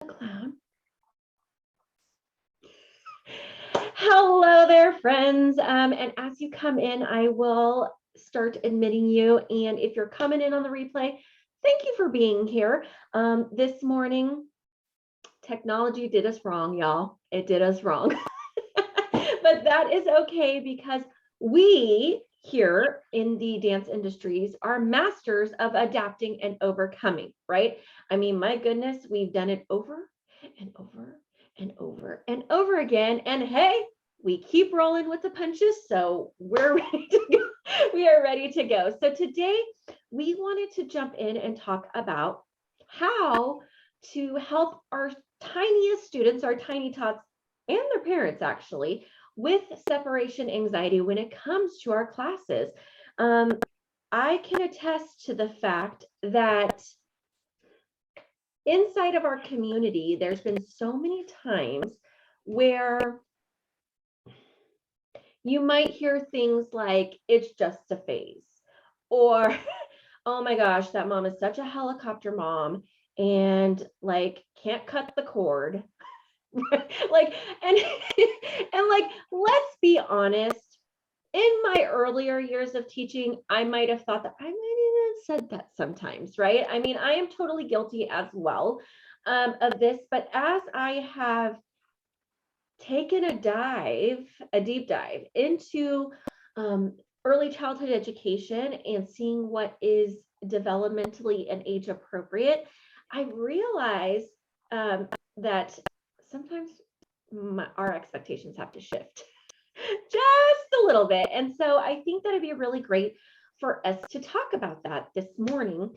Clown. Hello there, friends. And as you come in, I will start admitting you. And if you're coming in on the replay, thank you for being here. This morning, technology did us wrong, y'all. It did us wrong. But that is okay because we here in the dance industries are masters of adapting and overcoming, right? I mean, my goodness, we've done it over and over and over and over again. And hey, we keep rolling with the punches. So we're ready to go. We are ready to go. So today we wanted to jump in and talk about how to help our tiniest students, our tiny tots, and their parents actually, with separation anxiety when it comes to our classes. I can attest to the fact that inside of our community, there's been so many times where you might hear things like, it's just a phase, or, oh my gosh, that mom is such a helicopter mom and like can't cut the cord. Like, and like, let's be honest, in my earlier years of teaching, I might have thought that I might have said that sometimes, right? I mean, I am totally guilty as well of this, but as I have taken a deep dive into early childhood education and seeing what is developmentally and age appropriate, I realized that sometimes our expectations have to shift just a little bit. And so I think that it'd be really great for us to talk about that this morning,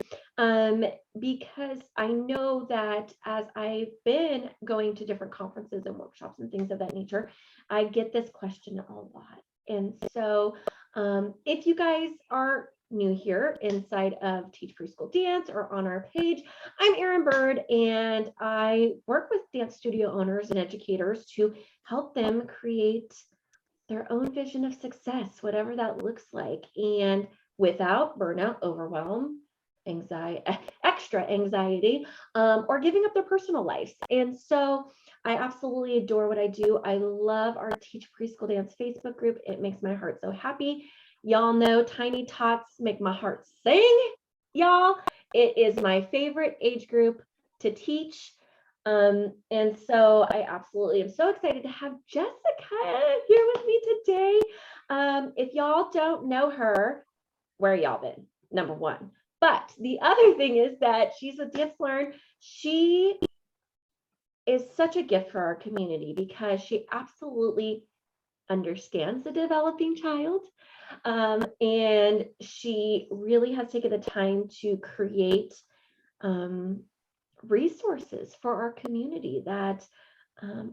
because I know that as I've been going to different conferences and workshops and things of that nature, I get this question a lot. And so if you guys are new here inside of Teach Preschool Dance or on our page, I'm Erin Bird, and I work with dance studio owners and educators to help them create their own vision of success, whatever that looks like, and without burnout, overwhelm, anxiety, extra anxiety, or giving up their personal lives. And so I absolutely adore what I do. I love our Teach Preschool Dance Facebook group. It makes my heart so happy. Y'all know tiny tots make my heart sing, y'all. It is my favorite age group to teach. And so I absolutely am so excited to have Jessica here with me today. If y'all don't know her, where y'all been? Number one. But the other thing is that she's with Dance Learn. She is such a gift for our community because she absolutely understands the developing child. And she really has taken the time to create resources for our community that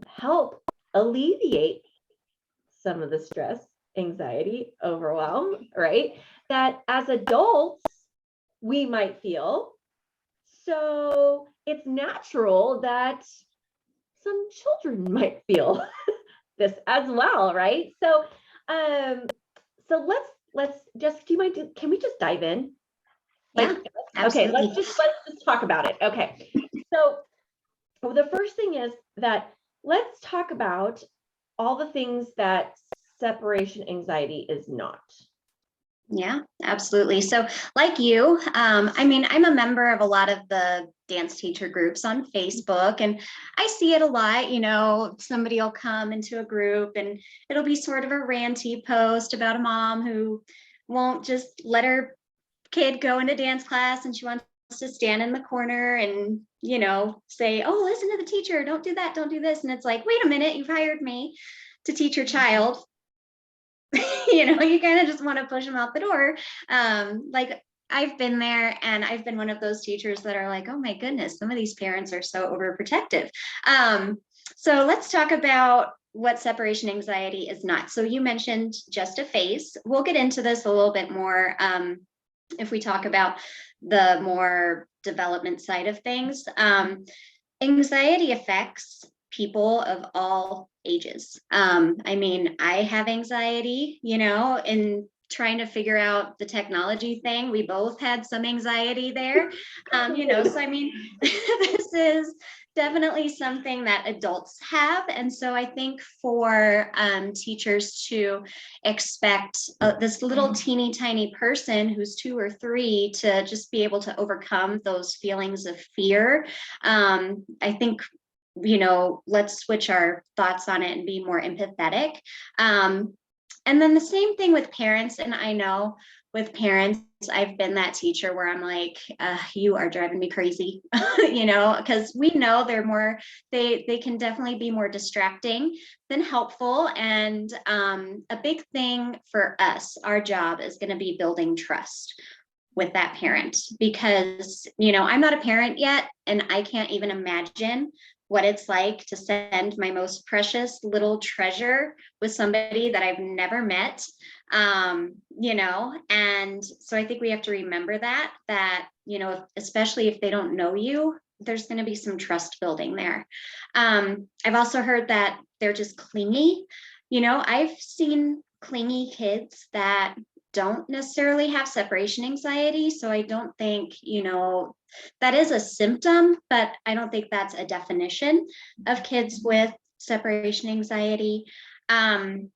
help alleviate some of the stress, anxiety, overwhelm, right? That as adults, we might feel. So it's natural that some children might feel this as well, right? So let's just, do you mind, can we just dive in? Yeah, okay, let's just talk about it. Okay, so the first thing is that let's talk about all the things that separation anxiety is not. Yeah, absolutely. So like you, I mean, I'm a member of a lot of the dance teacher groups on Facebook, and I see it a lot. You know, somebody will come into a group and it'll be sort of a ranty post about a mom who won't just let her kid go into dance class, and she wants to stand in the corner and, you know, say, oh, listen to the teacher, don't do that, don't do this. And it's like, wait a minute, you've hired me to teach your child. You know, you kind of just want to push them out the door. Like I've been there, and I've been one of those teachers that are like, oh my goodness, some of these parents are so overprotective. So let's talk about what separation anxiety is not. So you mentioned just a phase. We'll get into this a little bit more if we talk about the more development side of things. Anxiety affects people of all ages. I mean, I have anxiety, you know, in trying to figure out the technology thing. We both had some anxiety there, you know, so I mean, definitely something that adults have. And so I think for teachers to expect this little teeny tiny person who's 2 or 3 to just be able to overcome those feelings of fear, I think, let's switch our thoughts on it and be more empathetic. And then the same thing with parents. And I know with parents, I've been that teacher where I'm like, you are driving me crazy, because we know they can definitely be more distracting than helpful. And a big thing for us, our job is going to be building trust with that parent, because, I'm not a parent yet, and I can't even imagine what it's like to send my most precious little treasure with somebody that I've never met. And so I think we have to remember that, especially if they don't know you, there's going to be some trust building there. I've also heard that they're just clingy. I've seen clingy kids that don't necessarily have separation anxiety. So I don't think, that is a symptom, but I don't think that's a definition of kids with separation anxiety. And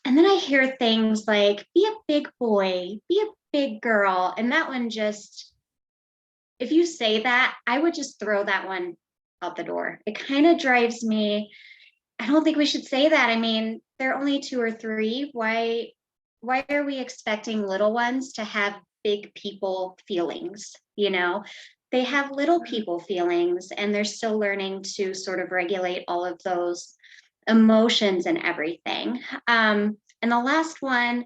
then I hear things like, be a big boy, be a big girl. And that one just, if you say that, I would just throw that one out the door. It kind of drives me. I don't think we should say that. I mean, they're only 2 or 3. Why are we expecting little ones to have big people feelings? They have little people feelings, and they're still learning to sort of regulate all of those emotions and everything. And the last one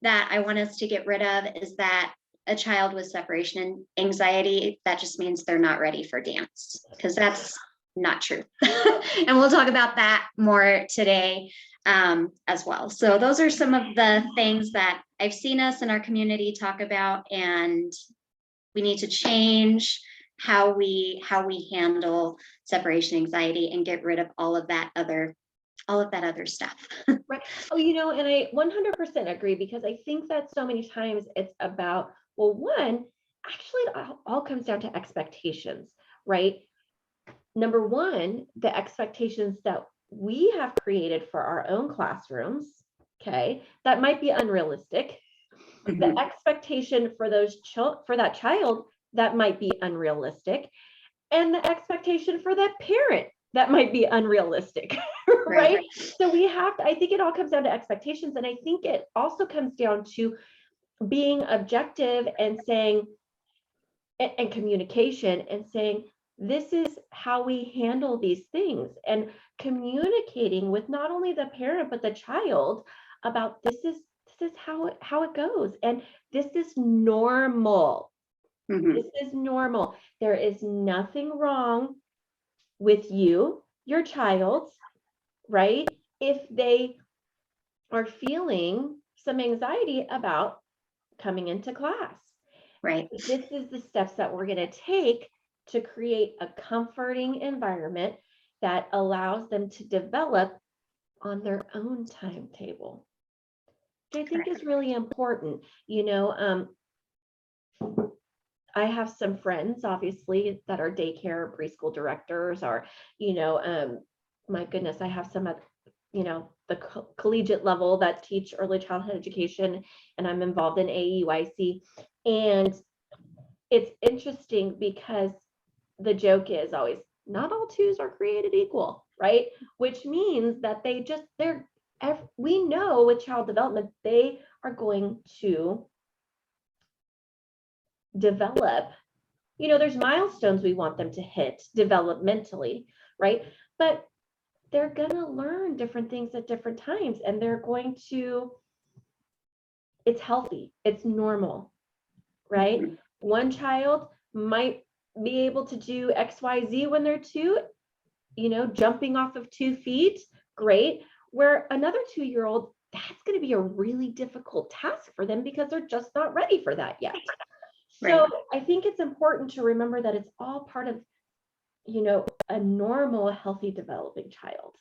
that I want us to get rid of is that a child with separation anxiety, that just means they're not ready for dance, because that's not true. And we'll talk about that more today as well. So those are some of the things that I've seen us in our community talk about, and we need to change how we handle separation anxiety and get rid of all of that other stuff. Right. Oh, and I 100% agree, because I think that so many times it's about, well, one, actually it all comes down to expectations, right? Number one, the expectations that we have created for our own classrooms, okay, that might be unrealistic. Mm-hmm. The expectation for for that child, that might be unrealistic. And the expectation for that parent, that might be unrealistic, right? So I think it all comes down to expectations. And I think it also comes down to being objective and saying, and communication, and saying, this is how we handle these things, and communicating with not only the parent, but the child about this is how it goes. And this is normal. Mm-hmm. This is normal. There is nothing wrong with you, your child, right? If they are feeling some anxiety about coming into class. Right. This is the steps that we're going to take to create a comforting environment that allows them to develop on their own timetable, which I think is really important. I have some friends, obviously, that are daycare or preschool directors, or, my goodness, I have some at, the collegiate level that teach early childhood education, and I'm involved in AEYC. And it's interesting because the joke is always, not all twos are created equal, right? Which means that we know with child development, they are going to develop, there's milestones we want them to hit developmentally, right? But they're going to learn different things at different times, and it's healthy, it's normal, right? Mm-hmm. One child might be able to do XYZ when they're 2, jumping off of 2 feet, great. Where another 2-year-old, that's going to be a really difficult task for them, because they're just not ready for that yet. So right. I think it's important to remember that it's all part of, a normal, healthy developing child.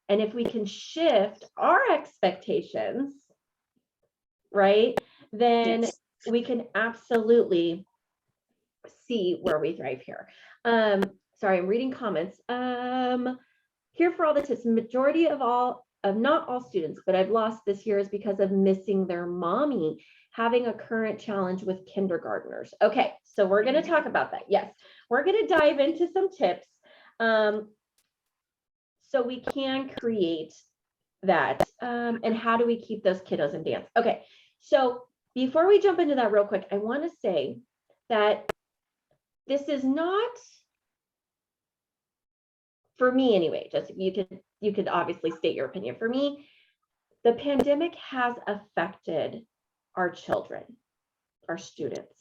And if we can shift our expectations, right, then yes, we can absolutely see where we thrive here. sorry, I'm reading comments. Here for all the tips. Majority of not all students, but I've lost this year is because of missing their mommy, having a current challenge with kindergartners. Okay, so we're going to talk about that. Yes, we're going to dive into some tips so we can create that. And how do we keep those kiddos in dance? Okay, so before we jump into that real quick, I want to say that this is not, for me anyway, just you could obviously state your opinion. For me, the pandemic has affected our children, our students.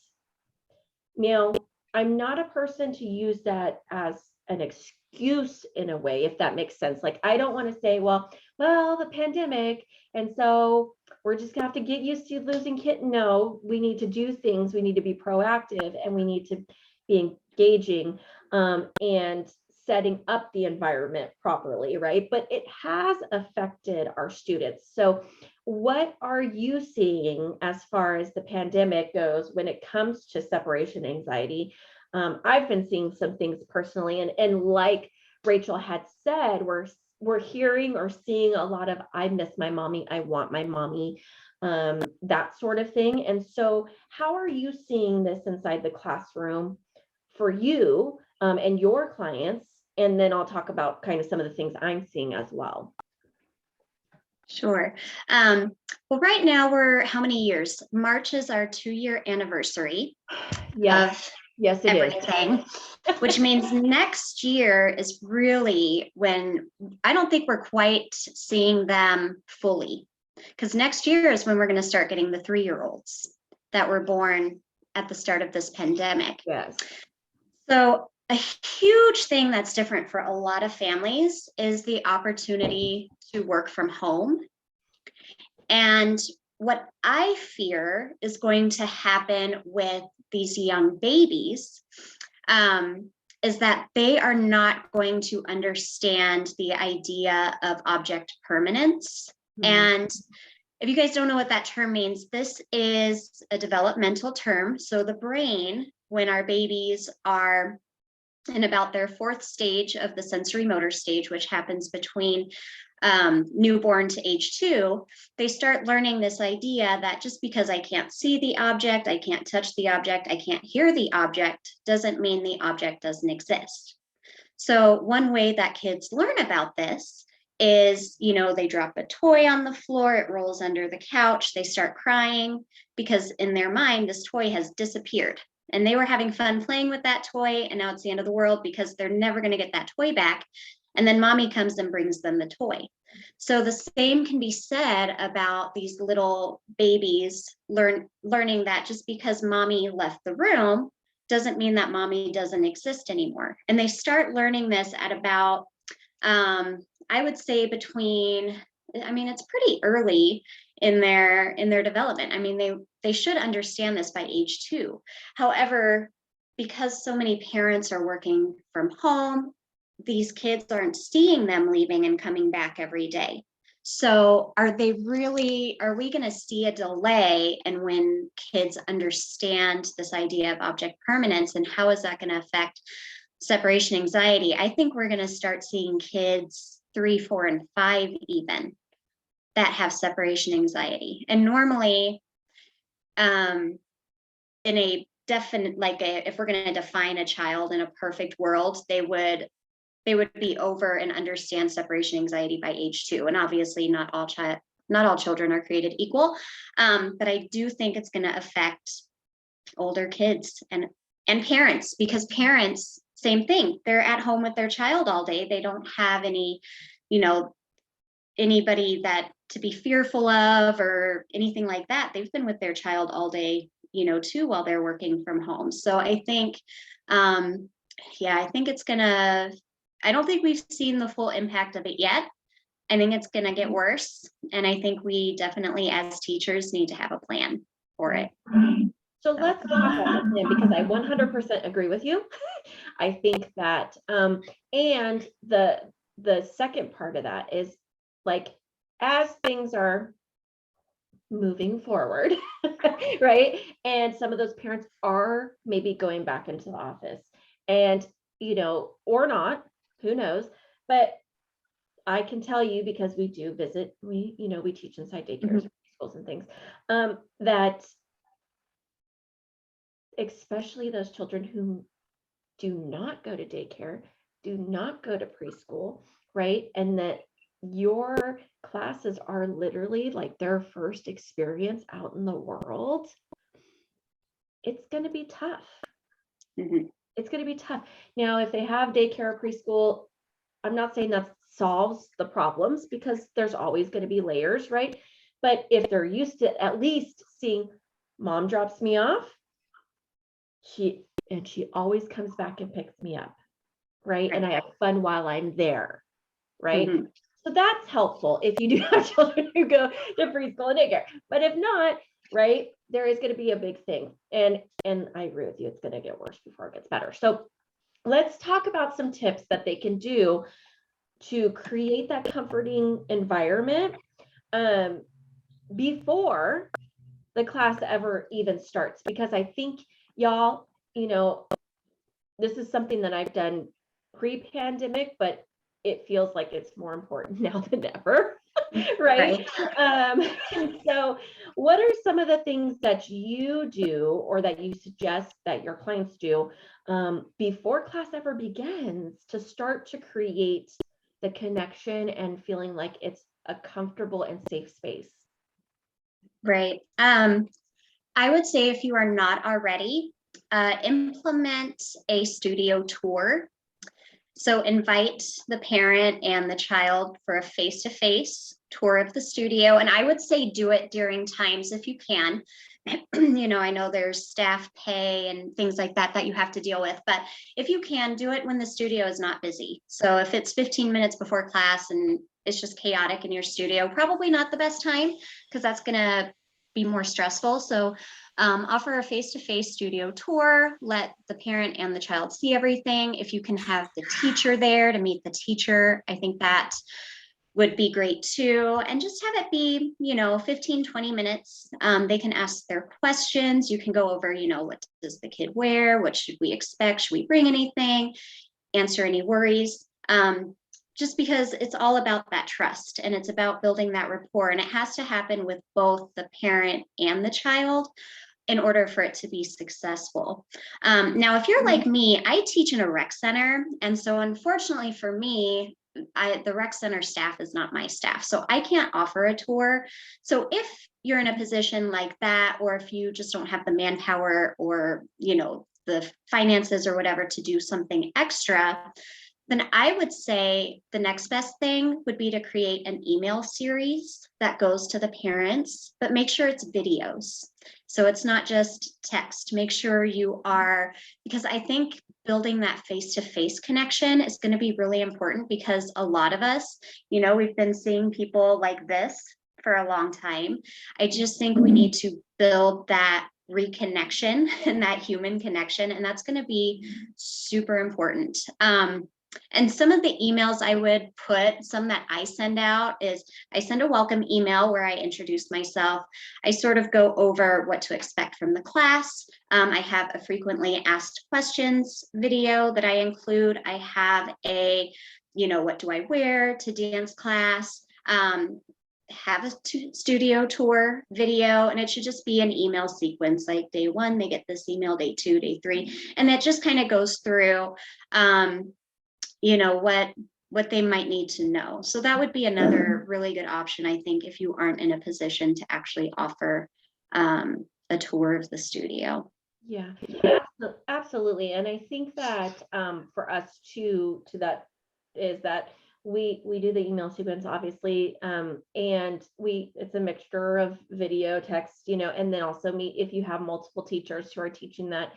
Now, I'm not a person to use that as an excuse in a way, if that makes sense. Like, I don't want to say, well, the pandemic, and so we're just gonna have to get used to losing kids. No, we need to do things. We need to be proactive, and we need to be engaging and setting up the environment properly, right? But it has affected our students. So what are you seeing as far as the pandemic goes when it comes to separation anxiety? I've been seeing some things personally, and like Rachel had said, we're hearing or seeing a lot of I miss my mommy, I want my mommy, that sort of thing. And so how are you seeing this inside the classroom for you and your clients? And then I'll talk about kind of some of the things I'm seeing as well. Sure. Well, right now how many years? March is our 2-year anniversary. Yes, yes, it everything, which means next year is really when I don't think we're quite seeing them fully, because next year is when we're going to start getting the 3-year-olds that were born at the start of this pandemic. Yes. So a huge thing that's different for a lot of families is the opportunity to work from home. And what I fear is going to happen with these young babies is that they are not going to understand the idea of object permanence. Mm-hmm. And if you guys don't know what that term means, this is a developmental term. So the brain, when our babies are in about their 4th stage of the sensory motor stage, which happens between newborn to age 2, they start learning this idea that just because I can't see the object, I can't touch the object, I can't hear the object, doesn't mean the object doesn't exist. So one way that kids learn about this is, they drop a toy on the floor, it rolls under the couch, they start crying because in their mind, this toy has disappeared. And they were having fun playing with that toy, and now it's the end of the world because they're never going to get that toy back. And then mommy comes and brings them the toy. So the same can be said about these little babies learning that just because mommy left the room doesn't mean that mommy doesn't exist anymore. And they start learning this at about, I would say it's pretty early in their development. I mean, they should understand this by age 2. However, because so many parents are working from home, these kids aren't seeing them leaving and coming back every day. So are we going to see a delay in when kids understand this idea of object permanence, and how is that going to affect separation anxiety? I think we're going to start seeing kids 3, 4, and 5 even that have separation anxiety. And normally, in a definite, if we're going to define a child in a perfect world, they would be over and understand separation anxiety by age 2. And obviously not all children are created equal. But I do think it's going to affect older kids and parents, because parents, same thing. They're at home with their child all day. They don't have any, anybody that to be fearful of or anything like that. They've been with their child all day, too, while they're working from home. So I think, I think it's I don't think we've seen the full impact of it yet. I think it's going to get worse. And I think we definitely, as teachers, need to have a plan for it. So let's talk about the plan, because I 100% agree with you. I think that, and the second part of that is, as things are moving forward, right? And some of those parents are maybe going back into the office, and or not, who knows, but I can tell you, because we do visit, we teach inside daycares, schools and things, that especially those children who do not go to daycare, do not go to preschool, right? And that your classes are literally like their first experience out in the world. It's going to be tough. It's going to be tough. Now, if they have daycare or preschool, I'm not saying that solves the problems, because there's always going to be layers, right? But if they're used to at least seeing mom drops me off, she always comes back and picks me up, right? And I have fun while I'm there, right? So that's helpful if you do have children who go to preschool and daycare. But if not, right, there is going to be a big thing. And I agree with you, it's going to get worse before it gets better. So let's talk about some tips that they can do to create that comforting environment before the class ever even starts. Because I think, y'all, this is something that I've done pre-pandemic, but it feels like it's more important now than ever. Right. And so what are some of the things that you do, or that you suggest that your clients do before class ever begins, to start to create the connection and feeling like it's a comfortable and safe space? Right. I would say, if you are not already, implement a studio tour. So invite the parent and the child for a face-to-face tour of the studio. And I would say do it during times if you can. I know there's staff pay and things like that that you have to deal with, but if you can, do it when the studio is not busy. So if it's 15 minutes before class and it's just chaotic in your studio, probably not the best time, because that's going to be more stressful. So offer a face-to-face studio tour, let the parent and the child see everything. If you can have the teacher there to meet the teacher, I think that would be great too. And just have it be, 15, 20 minutes. They can ask their questions. You can go over, what does the kid wear? What should we expect? Should we bring anything? Answer any worries. Just because it's all about that trust, and it's about building that rapport, and it has to happen with both the parent and the child in order for it to be successful. Now, if you're like me, I teach in a rec center. And so unfortunately for me, the rec center staff is not my staff. So I can't offer a tour. So if you're in a position like that, or if you just don't have the manpower or, the finances or whatever to do something extra, then I would say the next best thing would be to create an email series that goes to the parents, but make sure it's videos. So it's not just text. Make sure you are, because I think building that face-to-face connection is going to be really important, because a lot of us, we've been seeing people like this for a long time. I just think we need to build that reconnection and that human connection, and that's going to be super important. And some of the emails I would put, some that I send out, is I send a welcome email where I introduce myself. I sort of go over what to expect from the class. I have a frequently asked questions video that I include. I have a, what do I wear to dance class? Have a studio tour video, and it should just be an email sequence, like day 1, they get this email, day 2, day 3, and that just kind of goes through what they might need to know. So that would be another really good option, I think, if you aren't in a position to actually offer a tour of the studio. Yeah, absolutely. And I think that for us too, to that is that we do the email sequence, obviously, and it's a mixture of video, text, and then also meet if you have multiple teachers who are teaching that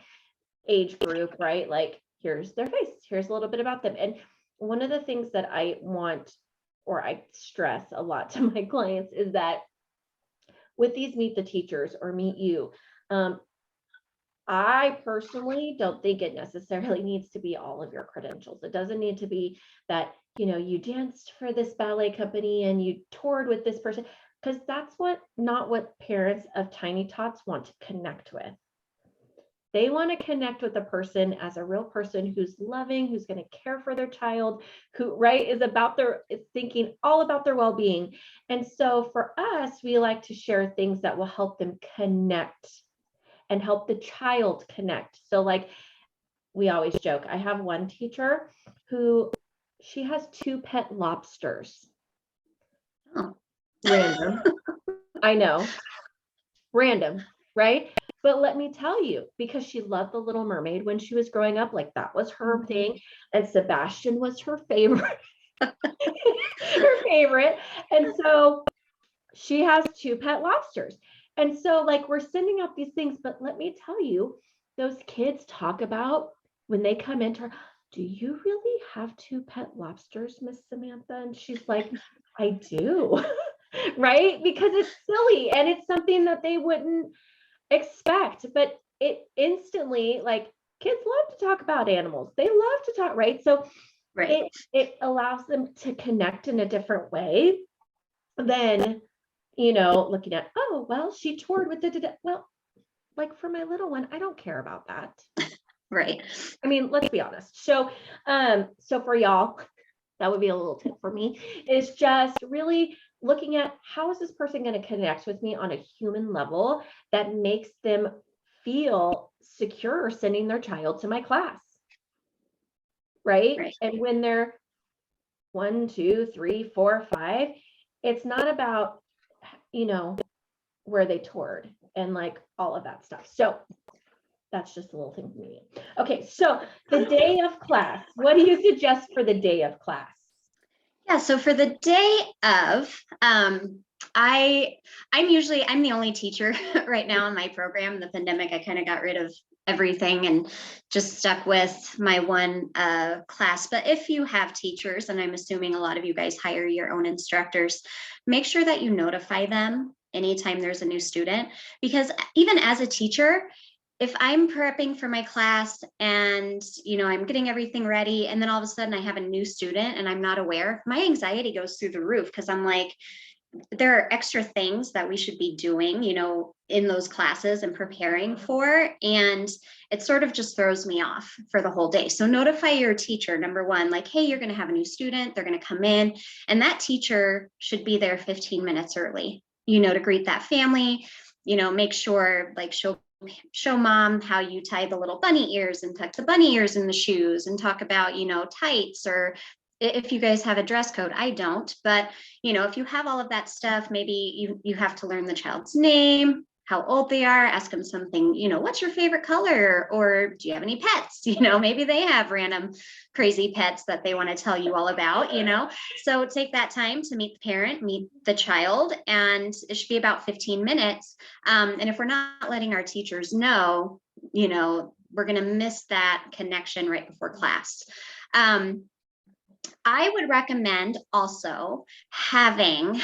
age group, right? Like, here's their face, here's a little bit about them. And one of the things that I want, or I stress a lot to my clients, is that with these meet the teachers or meet you, I personally don't think it necessarily needs to be all of your credentials. It doesn't need to be that, you danced for this ballet company and you toured with this person, because that's not what parents of tiny tots want to connect with. They want to connect with a person as a real person who's loving, who's going to care for their child, who, right, is thinking all about their well-being. And so for us, we like to share things that will help them connect and help the child connect. So like we always joke, I have one teacher who she has 2 pet lobsters. Oh. Random. I know. Random, right? But let me tell you, because she loved The Little Mermaid when she was growing up, like that was her thing. And Sebastian was her favorite, her favorite. And so she has 2 pet lobsters. And so like we're sending out these things, but let me tell you, those kids talk about when they come into her, do you really have 2 pet lobsters, Miss Samantha? And she's like, I do. Right? Because it's silly and it's something that they wouldn't expect, but it instantly, like, kids love to talk about animals. They love to talk, right? So Right. it allows them to connect in a different way than, looking at, oh, well, she toured with well, like for my little one, I don't care about that. Right. I mean, let's be honest. So for y'all, that would be a little tip for me, is just really looking at how is this person going to connect with me on a human level that makes them feel secure sending their child to my class. Right. Right. And when they're 1, 2, 3, 4, 5, it's not about, where they toured and like all of that stuff. So that's just a little thing for me. Okay, so the day of class, what do you suggest for the day of class? Yeah, so for the day of, I'm the only teacher right now in my program. The pandemic, I kind of got rid of everything and just stuck with my one class. But if you have teachers, and I'm assuming a lot of you guys hire your own instructors, make sure that you notify them anytime there's a new student, because even as a teacher, if I'm prepping for my class and, I'm getting everything ready, and then all of a sudden I have a new student and I'm not aware, my anxiety goes through the roof, because I'm like, there are extra things that we should be doing, in those classes and preparing for. And it sort of just throws me off for the whole day. So notify your teacher, number one, like, hey, you're going to have a new student. They're going to come in, and that teacher should be there 15 minutes early, to greet that family, make sure, like, show mom how you tie the little bunny ears and tuck the bunny ears in the shoes, and talk about, tights, or if you guys have a dress code. I don't, but if you have all of that stuff, maybe you have to learn the child's name, how old they are, ask them something, what's your favorite color, or do you have any pets? Maybe they have random crazy pets that they want to tell you all about, so take that time to meet the parent, meet the child, and it should be about 15 minutes. And if we're not letting our teachers know, we're going to miss that connection right before class. I would recommend also having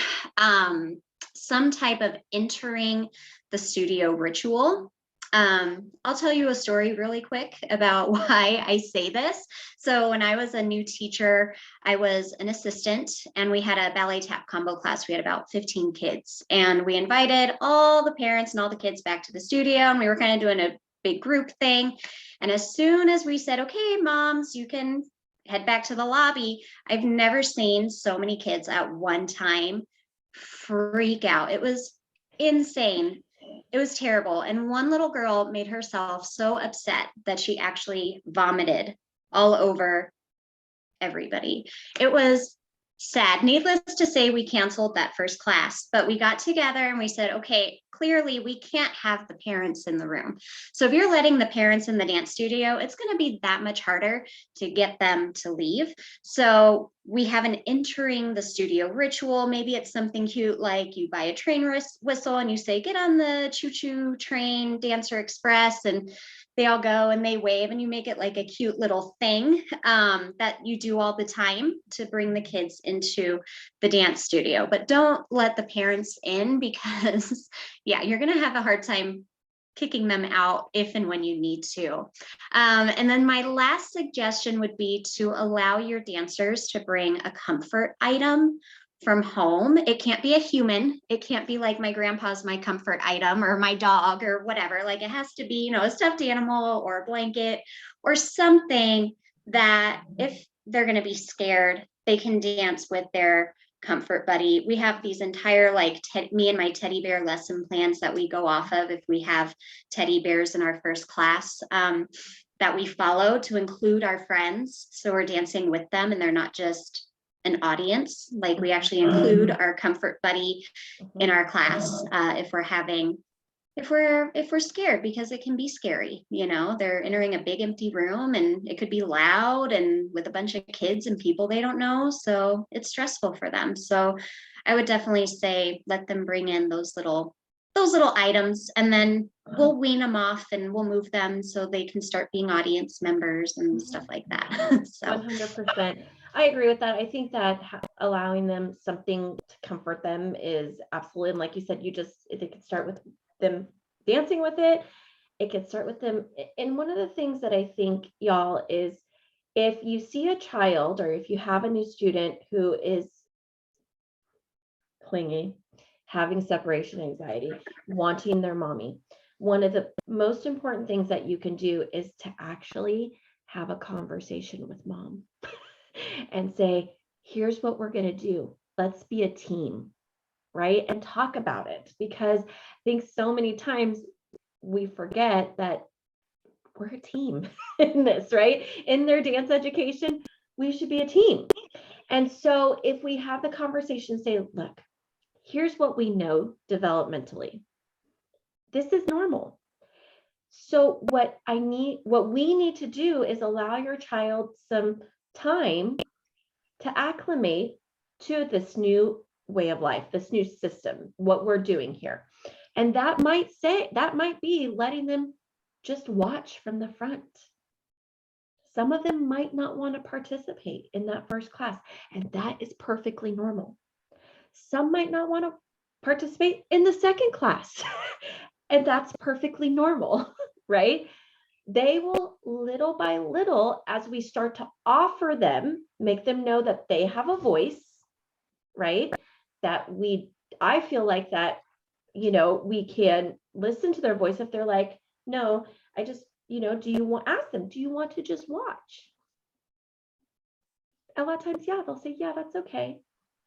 some type of entering the studio ritual. I'll tell you a story really quick about why I say this. So when I was a new teacher, I was an assistant, and we had a ballet tap combo class. We had about 15 kids, and we invited all the parents and all the kids back to the studio, and we were kind of doing a big group thing. And as soon as we said, okay, moms, you can head back to the lobby, I've never seen so many kids at one time freak out. It was insane. It was terrible. And one little girl made herself so upset that she actually vomited all over everybody. It was sad. Needless to say, we canceled that first class, but we got together and we said, okay, clearly we can't have the parents in the room. So if you're letting the parents in the dance studio, it's going to be that much harder to get them to leave. So we have an entering the studio ritual. Maybe it's something cute, like you buy a train whistle and you say, get on the choo-choo train, Dancer Express, and they all go and they wave, and you make it like a cute little thing that you do all the time to bring the kids into the dance studio. But don't let the parents in, because yeah, you're going to have a hard time kicking them out if and when you need to. And then my last suggestion would be to allow your dancers to bring a comfort item from home. It can't be a human. It can't be like my grandpa's my comfort item or my dog or whatever. Like it has to be, you know, a stuffed animal or a blanket or something that if they're going to be scared, they can dance with their comfort buddy. We have these entire like me and my teddy bear lesson plans that we go off of if we have teddy bears in our first class, that we follow to include our friends. So we're dancing with them and they're not just an audience. Like we actually include our comfort buddy in our class if we're scared, because it can be scary. You know, they're entering a big empty room and it could be loud and with a bunch of kids and people they don't know. So it's stressful for them. So I would definitely say let them bring in those little items, and then we'll wean them off and we'll move them so they can start being audience members and stuff like that. So 100%. I agree with that. I think that allowing them something to comfort them is absolutely, and like you said, they could start with them dancing with it. It could start with them. And one of the things that I think, y'all, is if you see a child or if you have a new student who is clingy, having separation anxiety, wanting their mommy, one of the most important things that you can do is to actually have a conversation with mom and say, here's what we're going to do. Let's be a team, right? And talk about it, because I think so many times we forget that we're a team in this, right? In their dance education, we should be a team. And so if we have the conversation, say, look, here's what we know developmentally. This is normal. So what we need to do is allow your child some time to acclimate to this new way of life, this new system, what we're doing here. And that might be letting them just watch from the front. Some of them might not want to participate in that first class, and that is perfectly normal. Some might not want to participate in the second class, and that's perfectly normal, right? They will, little by little, as we start to offer them, make them know that they have a voice, right? I feel like that, we can listen to their voice. If they're like, no, I just, ask them, do you want to just watch? A lot of times, yeah, they'll say, yeah, that's okay.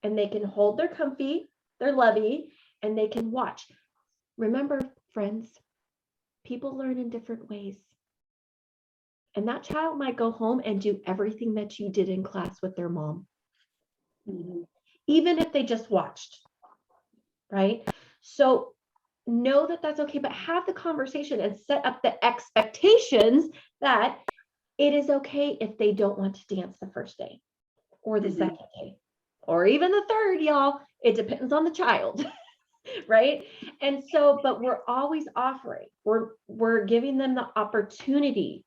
And they can hold their comfy, their lovey, and they can watch. Remember, friends, people learn in different ways. And that child might go home and do everything that you did in class with their mom, even if they just watched, right? So know that that's okay, but have the conversation and set up the expectations that it is okay if they don't want to dance the first day or the second day or even the third, y'all. It depends on the child. Right? And so, but we're always offering, we're giving them the opportunity.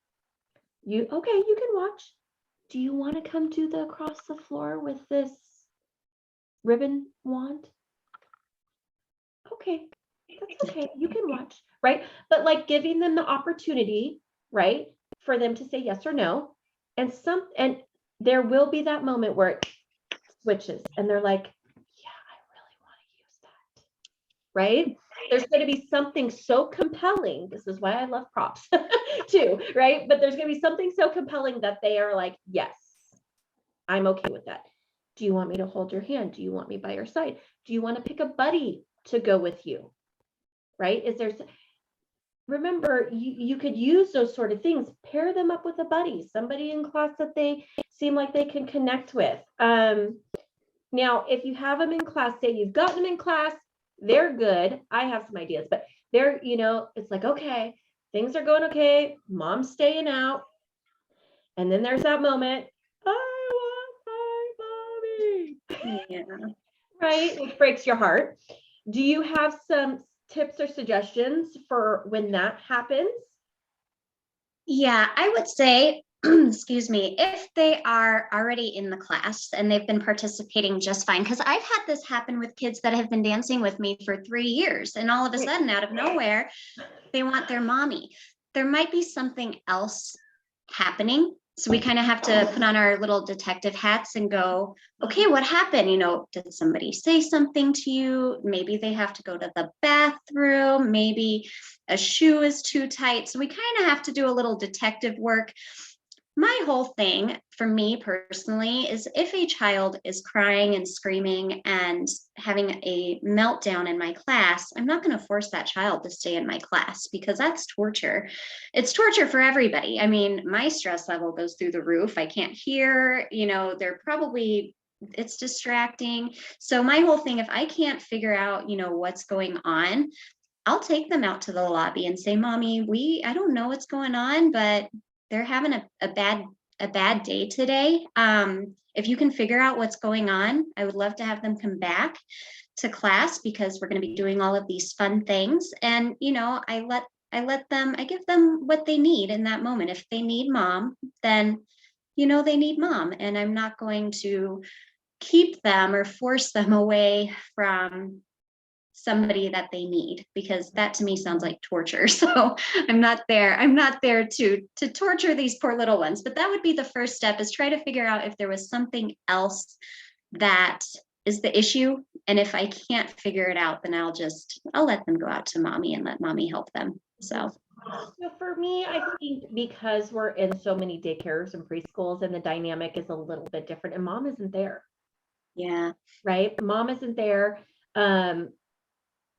You can watch. Do you want to come do the across the floor with this ribbon wand? Okay, that's okay. You can watch, right? But like giving them the opportunity, right, for them to say yes or no. And there will be that moment where it switches and they're like, yeah, I really want to use that. Right? There's going to be something so compelling. This is why I love props too, right? But there's going to be something so compelling that they are like, yes, I'm okay with that. Do you want me to hold your hand? Do you want me by your side? Do you want to pick a buddy to go with you? Right? Remember, you could use those sort of things, pair them up with a buddy, somebody in class that they seem like they can connect with. Now, if you have them in class, say you've got them in class, they're good. I have some ideas, but they're, it's like, okay, things are going okay. Mom's staying out. And then there's that moment, I want my mommy. yeah. Right? Which breaks your heart. Do you have some tips or suggestions for when that happens? Yeah, I would say, excuse me, if they are already in the class and they've been participating just fine, because I've had this happen with kids that have been dancing with me for 3 years, and all of a sudden, out of nowhere, they want their mommy. There might be something else happening So we kind of have to put on our little detective hats and go, okay, what happened? You know, did somebody say something to you? Maybe they have to go to the bathroom. Maybe a shoe is too tight. So we kind of have to do a little detective work. My whole thing for me personally is if a child is crying and screaming and having a meltdown in my class, I'm not going to force that child to stay in my class because that's torture. It's torture for everybody. I mean, my stress level goes through the roof. I can't hear, you know, it's distracting. So my whole thing, if I can't figure out, you know, what's going on, I'll take them out to the lobby and say, Mommy, I don't know what's going on, but they're having a bad day today. If you can figure out what's going on, I would love to have them come back to class because we're going to be doing all of these fun things. And, you know, I give them what they need in that moment. If they need mom, then, you know, they need mom. And I'm not going to keep them or force them away from somebody that they need, because that to me sounds like torture. So I'm not there to torture these poor little ones. But that would be the first step, is try to figure out if there was something else that is the issue. And if I can't figure it out, then I'll let them go out to mommy and let mommy help them. So for me, I think because we're in so many daycares and preschools and the dynamic is a little bit different, and mom isn't there. Yeah. Right. Mom isn't there.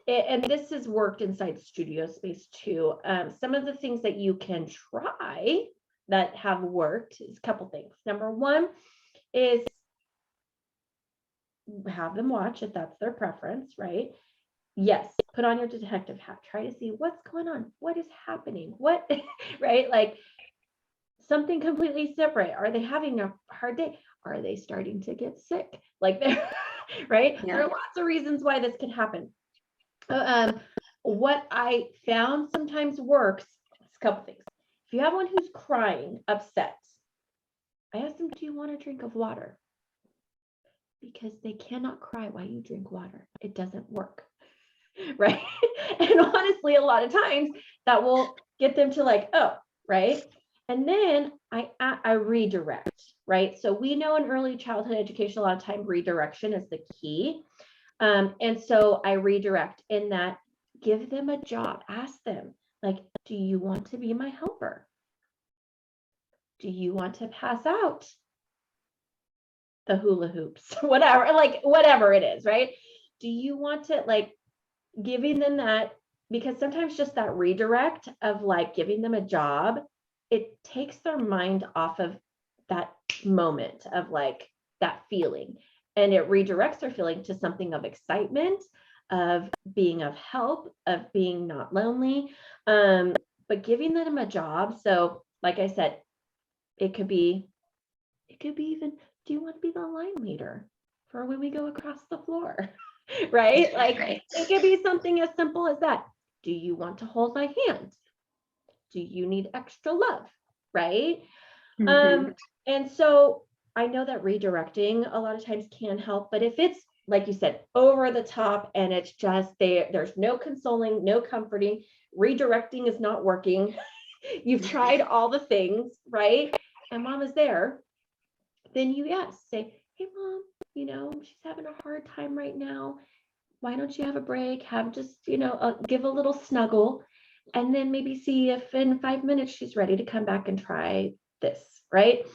And this has worked inside studio space too. Some of the things that you can try that have worked is a couple things. Number one is have them watch if that's their preference, right? Yes, put on your detective hat. Try to see what's going on. What is happening? What, right? Like something completely separate. Are they having a hard day? Are they starting to get sick? Like they're, right? Yeah. There are lots of reasons why this could happen. What I found sometimes works is a couple things. If you have one who's crying, upset, I ask them, do you want a drink of water? Because they cannot cry while you drink water. It doesn't work. Right. And honestly, a lot of times that will get them to like, oh, right. And then I redirect, right? So we know in early childhood education, a lot of time redirection is the key. And so I redirect in that, give them a job, ask them, like, do you want to be my helper? Do you want to pass out the hula hoops, whatever it is, right? Do you want to, like, giving them that, because sometimes just that redirect of like giving them a job, it takes their mind off of that moment of like that feeling, and it redirects their feeling to something of excitement, of being of help, of being not lonely. But giving them a job. So like I said, it could be even, do you want to be the line leader for when we go across the floor? Right? Like Right. it could be something as simple as that. Do you want to hold my hand? Do you need extra love? Right? Mhm. And so I know that redirecting a lot of times can help, but if it's like you said, over the top and it's just there's no consoling, no comforting, redirecting is not working. You've tried all the things, right? And mom is there, then you say, hey mom, she's having a hard time right now. Why don't you have a break? Have just, give a little snuggle, and then maybe see if in 5 minutes she's ready to come back and try this, right?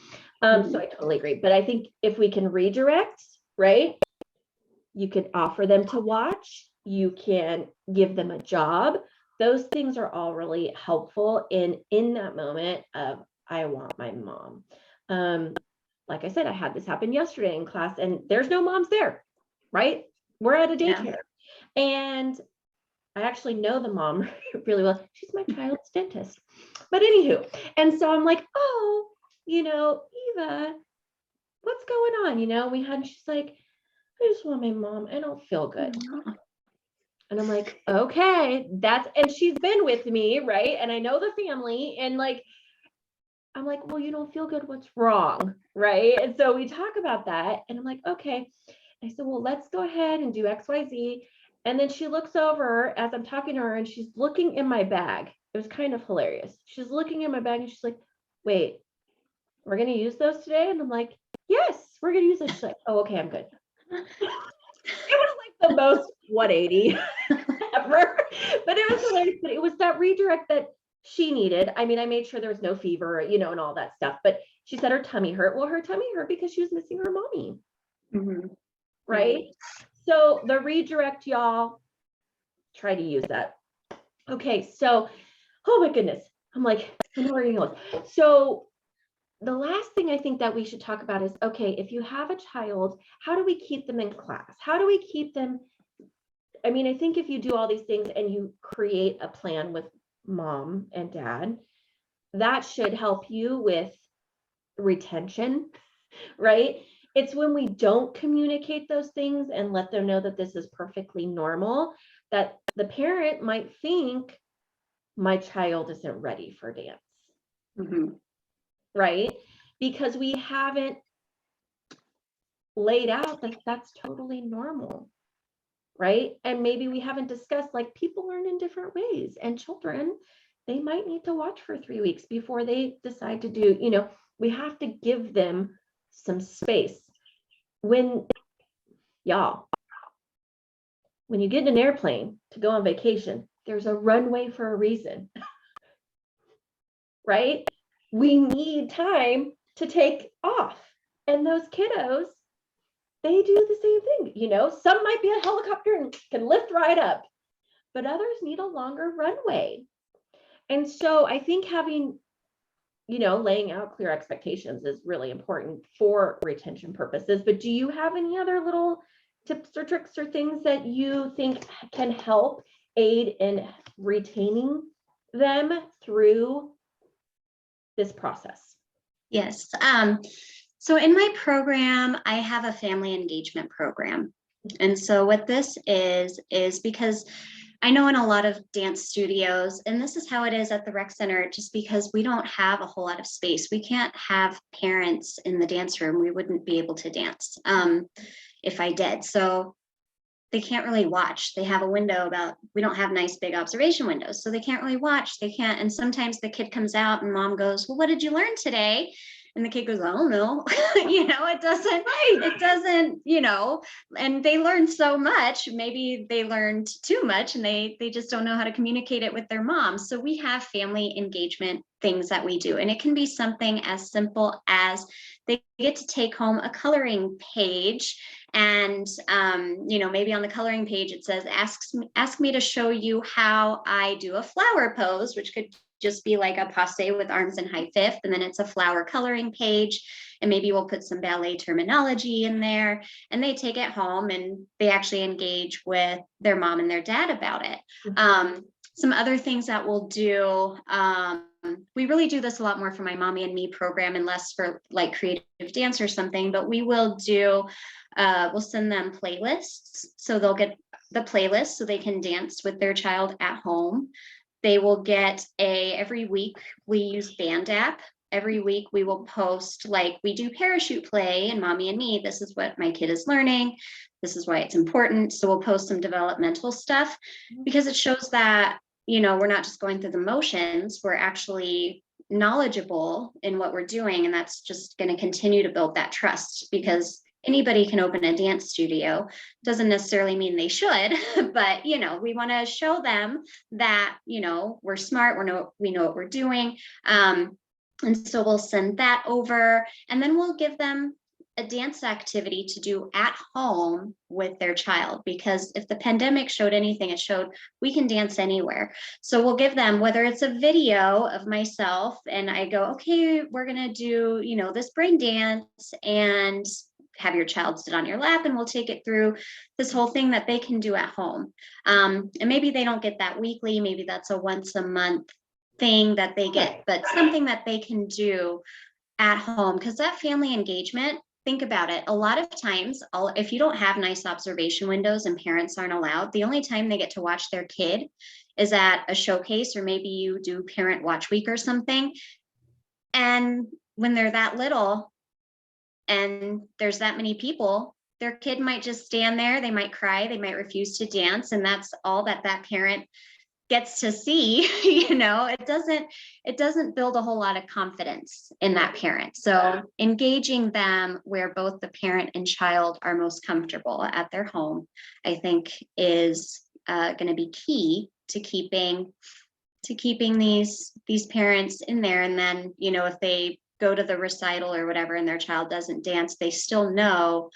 So I totally agree. But I think if we can redirect, right? You can offer them to watch, you can give them a job. Those things are all really helpful in that moment of, I want my mom. Like I said, I had this happen yesterday in class, and there's no moms there, right? We're at a daycare. Yeah. And I actually know the mom really well. She's my child's dentist. But anywho, and so I'm like, oh, Eva, what's going on? She's like, I just want my mom. I don't feel good. And I'm like, okay, and she's been with me, right? And I know the family, and like, I'm like, well, you don't feel good. What's wrong? Right. And so we talk about that, and I'm like, okay. I said, well, let's go ahead and do XYZ. And then she looks over as I'm talking to her, and she's looking in my bag. It was kind of hilarious. She's looking in my bag and she's like, wait, we're going to use those today. And I'm like, yes, we're going to use those. She's like, oh, okay, I'm good. It was like the most 180 ever, but it was hilarious. But it was that redirect that she needed. I mean, I made sure there was no fever, and all that stuff. But she said her tummy hurt. Well, her tummy hurt because she was missing her mommy. Mm-hmm. Right. So the redirect, y'all, try to use that. Okay. So, oh my goodness. I'm like, I know where you're going. So the last thing I think that we should talk about is, okay, if you have a child, how do we keep them in class? How do we keep them? I mean, I think if you do all these things and you create a plan with mom and dad, that should help you with retention, right? It's when we don't communicate those things and let them know that this is perfectly normal, that the parent might think my child isn't ready for dance. Mm-hmm. Right? Because we haven't laid out that that's totally normal. Right? And maybe we haven't discussed, like, people learn in different ways, and children, they might need to watch for 3 weeks before they decide to do, we have to give them some space. When y'all, when you get in an airplane to go on vacation, there's a runway for a reason. Right? We need time to take off. And those kiddos, they do the same thing. Some might be a helicopter and can lift right up, but others need a longer runway. And so I think having, laying out clear expectations is really important for retention purposes. But do you have any other little tips or tricks or things that you think can help aid in retaining them through this process? Yes. So in my program, I have a family engagement program. And so what this is because I know in a lot of dance studios, and this is how it is at the rec center, just because we don't have a whole lot of space. We can't have parents in the dance room. We wouldn't be able to dance if I did. So they can't really watch. They have a window we don't have nice big observation windows. So they can't really watch. They can't. And sometimes the kid comes out and mom goes, well, what did you learn today? And the kid goes, I don't know. It doesn't, and they learn so much. Maybe they learned too much and they just don't know how to communicate it with their mom. So we have family engagement things that we do. And it can be something as simple as they get to take home a coloring page. And, maybe on the coloring page, it says, ask me to show you how I do a flower pose, which could just be like a passe with arms in high fifth. And then it's a flower coloring page. And maybe we'll put some ballet terminology in there, and they take it home and they actually engage with their mom and their dad about it. Some other things that we'll do, we really do this a lot more for my Mommy and Me program and less for like creative dance or something, but we will do, we'll send them playlists. So they'll get the playlist so they can dance with their child at home. They will get every week we use Band app. Every week we will post, like, we do parachute play and Mommy and Me. This is what my kid is learning. This is why it's important. So we'll post some developmental stuff because it shows that, we're not just going through the motions, we're actually knowledgeable in what we're doing. And that's just going to continue to build that trust, because anybody can open a dance studio. Doesn't necessarily mean they should, but we want to show them that we're smart, we know what we're doing. And so we'll send that over, and then we'll give them a dance activity to do at home with their child, because if the pandemic showed anything, it showed we can dance anywhere. So we'll give them, whether it's a video of myself and I go, okay, we're going to do, this brain dance, and have your child sit on your lap, and we'll take it through this whole thing that they can do at home. And maybe they don't get that weekly, maybe that's a once a month thing that they get, but something that they can do at home, because that family engagement, think about it. A lot of times, if you don't have nice observation windows and parents aren't allowed, the only time they get to watch their kid is at a showcase, or maybe you do parent watch week or something. And when they're that little and there's that many people, their kid might just stand there. They might cry. They might refuse to dance. And that's all that parent gets to see, it doesn't build a whole lot of confidence in that parent. So engaging them where both the parent and child are most comfortable at their home, I think is going to be key to keeping these parents in there. And then, if they go to the recital or whatever and their child doesn't dance, they still know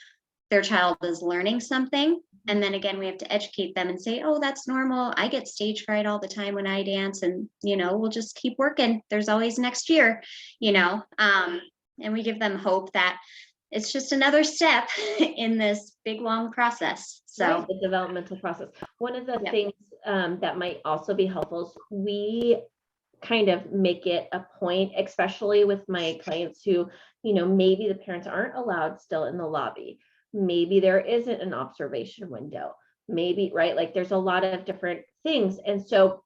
their child is learning something. And then again, we have to educate them and say, oh, that's normal. I get stage fright all the time when I dance, and, we'll just keep working. There's always next year, and we give them hope that it's just another step in this big, long process. So right, the developmental process. One of the things that might also be helpful is we kind of make it a point, especially with my clients who, maybe the parents aren't allowed still in the lobby. Maybe there isn't an observation window. Maybe, right? Like there's a lot of different things. And so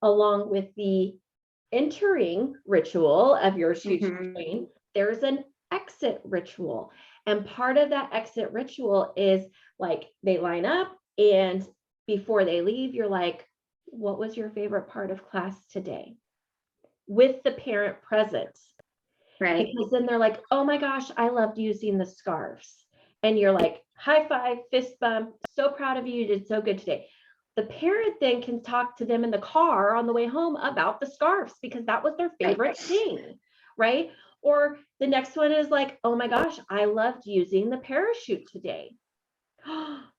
along with the entering ritual of your shoot train, there's an exit ritual. And part of that exit ritual is like they line up, and before they leave, you're like, what was your favorite part of class today? With the parent present. Right. Because then they're like, oh my gosh, I loved using the scarves. And you're like, high five, fist bump, so proud of you, you did so good today. The parent then can talk to them in the car on the way home about the scarves because that was their favorite thing, right? Or the next one is like, oh my gosh, I loved using the parachute today.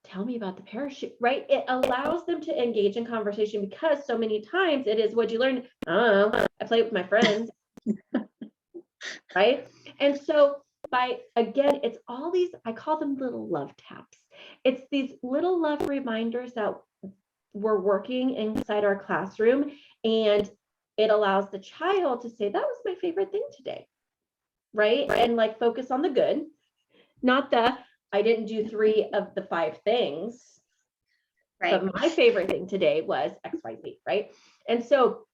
Tell me about the parachute, right? It allows them to engage in conversation because so many times it is, what'd you learn? I don't know, I played with my friends. Right? And so again, it's all these, I call them little love taps. It's these little love reminders that we're working inside our classroom, and it allows the child to say, that was my favorite thing today. Right? And like focus on the good, not the, I didn't do 3 of the 5 things. Right. But my favorite thing today was XYZ, right? And so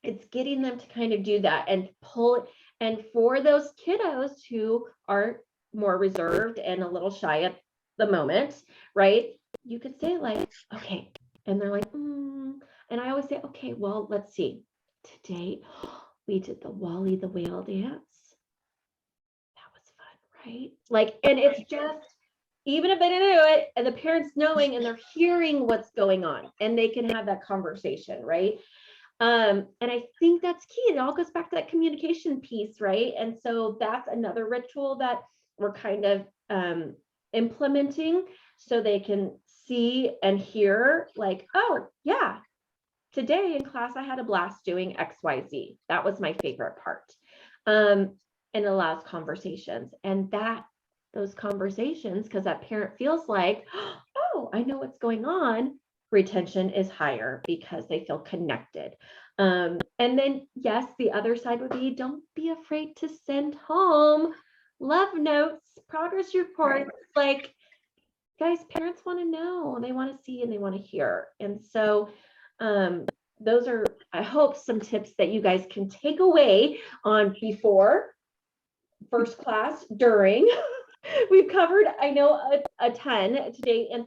it's getting them to kind of do that and pull it. And for those kiddos who are more reserved and a little shy at the moment, right? You could say like, okay. And they're like, And I always say, okay, well, let's see. Today we did the Wally the Whale dance. That was fun, right? Like, and it's just, even if they didn't do it, and the parents knowing and they're hearing what's going on, and they can have that conversation, right? And I think that's key. It all goes back to that communication piece, right? And so that's another ritual that we're kind of implementing so they can see and hear like, oh yeah, today in class I had a blast doing XYZ. That was my favorite part. And it allows conversations, and those conversations, because that parent feels like, oh, I know what's going on, retention is higher because they feel connected. And then, yes, the other side would be, don't be afraid to send home love notes, progress reports. Like, guys, parents want to know, they want to see, and they want to hear. And so those are, I hope, some tips that you guys can take away on before, first class, during. We've covered, I know, a ton today, and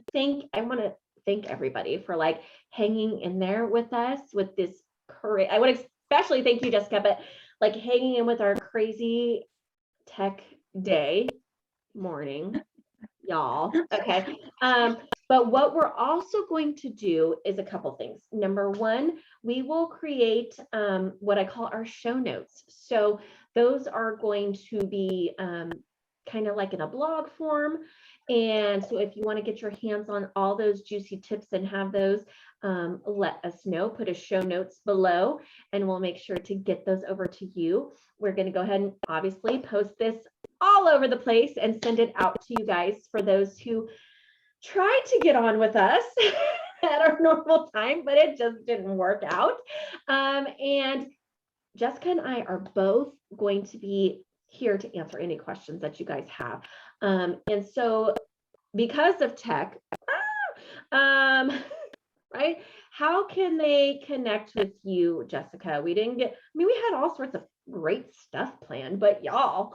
I want to thank everybody for like hanging in there with us with this courage. I want to especially thank you, Jessica, but like hanging in with our crazy tech day morning, y'all. Okay. But what we're also going to do is a couple things. Number one, we will create what I call our show notes. So those are going to be kind of like in a blog form. And so if you want to get your hands on all those juicy tips and have those, let us know, put a show notes below, and we'll make sure to get those over to you. We're going to go ahead and obviously post this all over the place and send it out to you guys for those who tried to get on with us at our normal time, but it just didn't work out. And Jessica and I are both going to be here to answer any questions that you guys have. And so because of tech, right? How can they connect with you, Jessica? We had all sorts of great stuff planned, but y'all,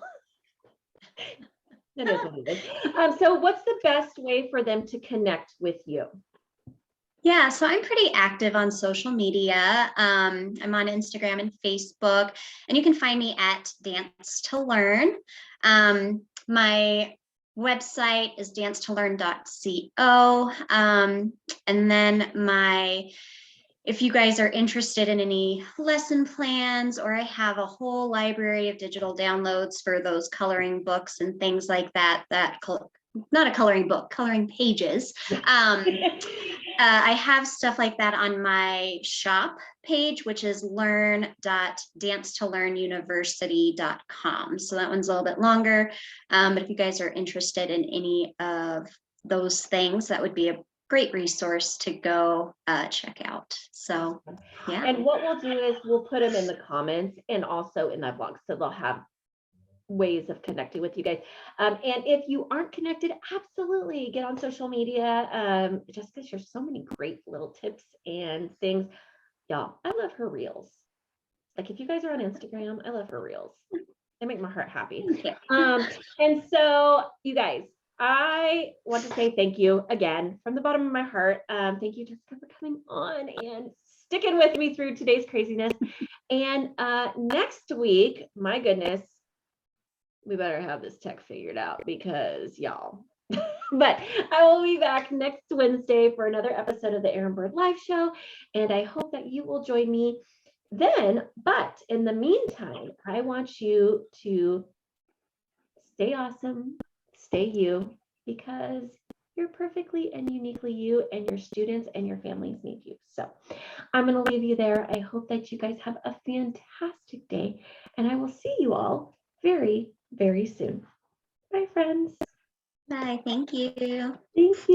it is what it is. So what's the best way for them to connect with you? Yeah, so I'm pretty active on social media. I'm on Instagram and Facebook, and you can find me at Dance to Learn. My website is dancetolearn.co. And then if you guys are interested in any lesson plans, or I have a whole library of digital downloads for those coloring books and things like that, not a coloring book, coloring pages. I have stuff like that on my shop page, which is learn.dancetolearnuniversity.com. So that one's a little bit longer. But if you guys are interested in any of those things, that would be a great resource to go check out. So, yeah. And what we'll do is we'll put them in the comments and also in that blog. So they'll have ways of connecting with you guys. And if you aren't connected, absolutely get on social media. Just because there's so many great little tips and things. Y'all, I love her reels. Like if you guys are on Instagram, I love her reels. They make my heart happy. And so you guys, I want to say thank you again from the bottom of my heart. Thank you, Jessica, for coming on and sticking with me through today's craziness. And next week, my goodness, we better have this tech figured out because y'all. But I will be back next Wednesday for another episode of the Aaron Bird Live Show. And I hope that you will join me then. But in the meantime, I want you to stay awesome, stay you, because you're perfectly and uniquely you, and your students and your families need you. So I'm going to leave you there. I hope that you guys have a fantastic day, and I will see you all very, very soon. Bye, friends. Bye. Thank you. Thank you.